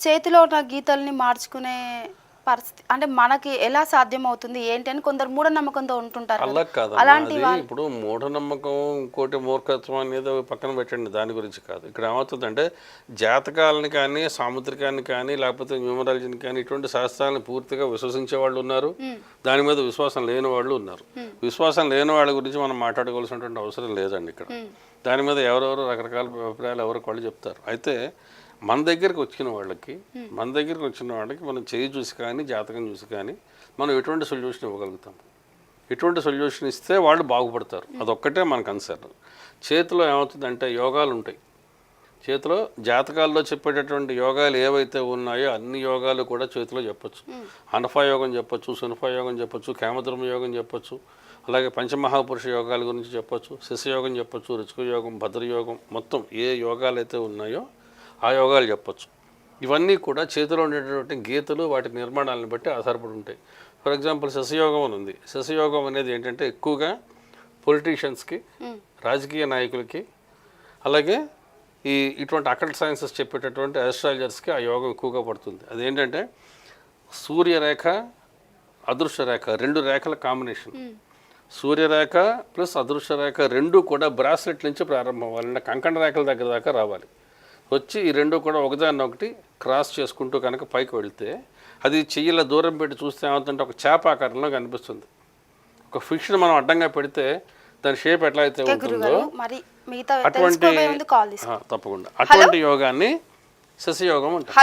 చేతిలో ఉన్న గీతల్ని మార్చుకునే పరిస్థితి అంటే మనకి ఎలా సాధ్యం అవుతుంది ఏంటి అని కొందరు మూఢనమ్మకంతో ఉంటుంటారు అలా కదా. కాదు అలాంటి అది ఇప్పుడు మూఢనమ్మకం ఇంకోటి మూర్ఖత్వం అనేది పక్కన పెట్టండి, దాని గురించి కాదు. ఇక్కడ ఏమవుతుందంటే జాతకాలని కానీ సాముద్రికాన్ని కానీ లేకపోతే న్యూమరాలజీని కానీ ఇటువంటి శాస్త్రాలను పూర్తిగా విశ్వసించే వాళ్ళు ఉన్నారు, దాని మీద విశ్వాసం లేని వాళ్ళు ఉన్నారు. విశ్వాసం లేని వాళ్ళ గురించి మనం మాట్లాడుకోవాల్సినటువంటి అవసరం లేదండి ఇక్కడ. దాని మీద ఎవరెవరు రకరకాల అభిప్రాయాలు ఎవరికి వాళ్ళు చెప్తారు. అయితే మన దగ్గరికి వచ్చిన వాళ్ళకి మనం చేయి చూసి కానీ జాతకం చూసి కానీ మనం ఎటువంటి సొల్యూషన్ ఇవ్వగలుగుతాం, ఎటువంటి సొల్యూషన్ ఇస్తే వాళ్ళు బాగుపడతారు, అదొక్కటే మన కన్సర్న్. చేతిలో ఏమవుతుందంటే యోగాలు ఉంటాయి. చేతిలో జాతకాల్లో చెప్పేటటువంటి యోగాలు ఏవైతే ఉన్నాయో అన్ని యోగాలు కూడా చేతిలో చెప్పొచ్చు. అనఫా యోగం చెప్పొచ్చు, సునఫా యోగం చెప్పొచ్చు, కామధర్మ యోగం చెప్పొచ్చు, అలాగే పంచమహాపురుష యోగాల గురించి చెప్పొచ్చు, శిశయోగం చెప్పొచ్చు, రుచిక యోగం, భద్రయోగం, మొత్తం ఏ యోగాలు అయితే ఉన్నాయో ఆ యోగాలు చెప్పొచ్చు. ఇవన్నీ కూడా చేతిలో ఉండేటటువంటి గీతలు వాటి నిర్మాణాలను బట్టి ఆధారపడి ఉంటాయి. ఫర్ ఎగ్జాంపుల్ శశయోగం అని ఉంది. శశయోగం అనేది ఏంటంటే ఎక్కువగా పొలిటీషియన్స్కి, రాజకీయ నాయకులకి, అలాగే ఇటువంటి అకల్ట్ సైన్సెస్ చెప్పేటటువంటి ఆస్ట్రాలజర్స్కి ఆ యోగం ఎక్కువగా పడుతుంది. అదేంటంటే సూర్యరేఖ, అదృశ్య రేఖ, రెండు రేఖల కాంబినేషన్. సూర్యరేఖ ప్లస్ అదృశ్య రేఖ రెండు కూడా బ్రాస్లెట్ నుంచి ప్రారంభం అవ్వాలి, కంకణ రేఖల దగ్గర దాకా రావాలి. వచ్చి ఈ రెండు కూడా ఒకదాన్ని ఒకటి క్రాస్ చేసుకుంటూ కనుక పైకి వెళితే అది చెయ్యిల దూరం పెట్టి చూస్తే ఏమవుతుందంటే ఒక చేప ఆకారంలో కనిపిస్తుంది. ఒక ఫిష్ని మనం అడ్డంగా పెడితే దాని షేప్ ఎట్లా అయితే ఉంటుందో అటువంటి తప్పకుండా అటువంటి యోగాన్ని శశయోగం అంటారు.